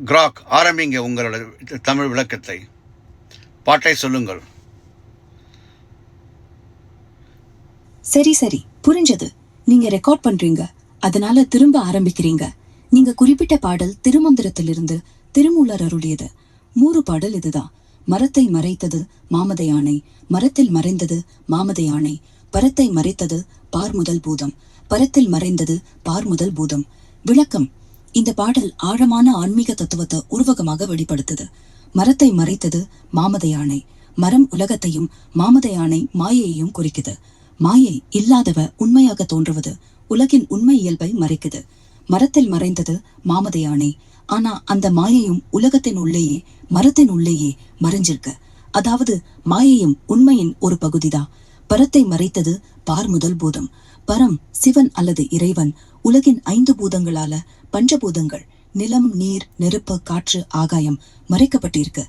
Crack ஆரம்பிங்க உங்களோட தமிழ் விளக்கத்தை. பாட்டை சொல்லுங்கள். சரி புரிஞ்சது. நீங்க ரெக்கார்ட் பண்றீங்க, அதனால திரும்ப ஆரம்பிக்கிறீங்க. நீங்க குறிப்பிட்ட பாடல் திருமந்திரத்திலிருந்து திருமூலர் அருளியது. 3 பாடல் இதுதான். மரத்தை மறைத்தது மாமதை யானை, மரத்தில் மறைந்தது மாமதை யானை, பரத்தை மறைத்தது பார் முதல் பூதம், பரத்தில் மறைந்தது பார் முதல் பூதம். விளக்கம்: இந்த பாடல் ஆழமான ஆன்மீக தத்துவத்தை உருவகமாக வெளிப்படுத்துது. மரத்தை மறைத்தது மாமதை யானை. மரம் உலகத்தையும், மாமதை யானை மாயையையும் குறிக்குது. மாயை இல்லாதவ உண்மையாக தோன்றுவது உலகின் உண்மை இயல்பை மறைக்குது. மரத்தில் மறைந்தது மாமதை யானை. ஆனா அந்த மாயையும் உலகத்தின் உள்ளேயே, மரத்தின் உள்ளேயே மறைஞ்சிருக்கு. அதாவது மாயையும் உண்மையின் ஒரு பகுதிதான். பரத்தை மறைத்தது பார் முதல் பூதம். பரம் சிவன் அல்லது இறைவன் உலகின் 5 பூதங்களால பஞ்சபூதங்கள் நிலம், நீர், நெருப்பு, காற்று, ஆகாயம் மறைக்கப்பட்டிருக்கு.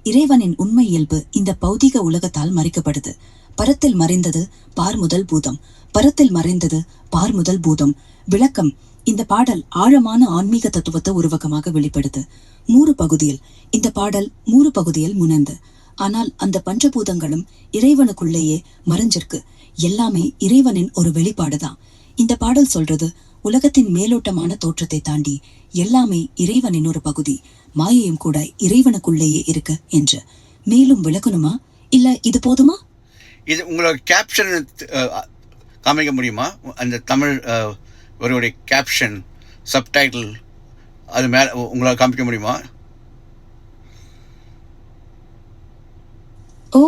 இறைவனின் உண்மை இயல்பு இந்த பௌதிக உலகத்தால் மறைக்கப்படுது. பரத்தில் மறைந்தது பார் முதல் பூதம், பரத்தில் மறைந்தது பார் முதல் பூதம். விளக்கம்: இந்த பாடல் ஆழமான ஆன்மீக தத்துவத்தை உருவகமாக வெளிப்படுது. 3 பகுதியில் இந்த பாடல் 3 பகுதியில் முனந்து. ஆனால் அந்த பஞ்சபூதங்களும் இறைவனுக்குள்ளேயே மறைஞ்சிருக்கு. எல்லாமே இறைவனின் ஒரு வெளிப்பாடுதான். இந்த பாடல் சொல்றது உலகத்தின் மேலோட்டமான தோற்றத்தை தாண்டி எல்லாமே இறைவனின் ஒரு பகுதி, மாயையும் கூட இறைவனுக்குள்ளேயே இருக்கு என்று. மேலும் விளக்கணுமா, இல்ல இது போதுமா? இது உங்களோட கேப்ஷன் காமிக்க முடியுமா? அந்த தமிழ் ஒரு கேப்ஷன், சப்டைட்டில், அது மேலே உங்களால் காமிக்க முடியுமா? ஓ,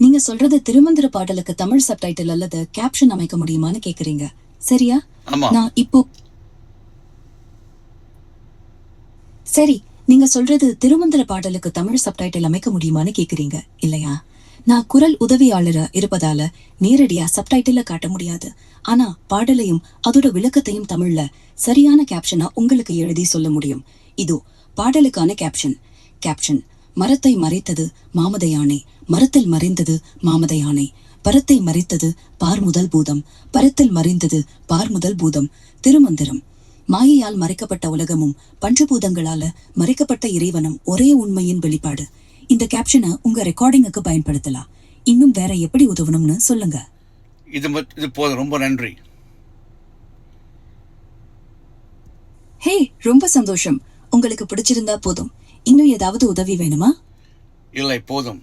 நீங்க சொல்றது திருமந்திர பாடலுக்கு தமிழ் சப்டைட்டில் அல்லது கேப்ஷன் அமைக்க முடியுமான்னு கேக்குறீங்க, சரியா? நான் இப்போ சரி, நீங்க சொல்றது திருமந்திர பாடலுக்கு தமிழ் சப்டைட்டில் அமைக்க முடியுமான்னு கேக்குறீங்க இல்லையா? நான் குரல் உதவியாளரா இருப்பதால நேரடியா சப்டைட்டில காட்ட முடியாது. ஆனா பாடலையும் அதோட விளக்கத்தையும் தமிழ்ல சரியான கேப்ஷனா உங்களுக்கு எழுதி சொல்ல முடியும். இதோ பாடலுக்கான கேப்ஷன். கேப்ஷன்: மரத்தை மறைத்தது மாமதை யானை, மரத்தில் மறைந்தது மாமதை யானை, பரத்தை மறைத்தது பார் முதல் பூதம், பரத்தில் மறைந்தது பார் முதல் பூதம். திருமந்திரம்: மாயையால் மறைக்கப்பட்ட உலகமும் பஞ்சபூதங்களால மறைக்கப்பட்ட இறைவனும் ஒரே உண்மையின் வெளிப்பாடு. இந்த கேப்ஷனை உங்க ரெக்கார்டிங்குக்கு பயன்படுத்தலாம். இன்னும் வேற எப்படி உதவணும்னு சொல்லுங்க. இது போதும், ரொம்ப நன்றி. ஹே, ரொம்ப சந்தோஷம். உங்களுக்கு பிடிச்சிருந்தா போதும். இன்னும் ஏதாவது உதவி வேணுமா? இல்லை, போதும்.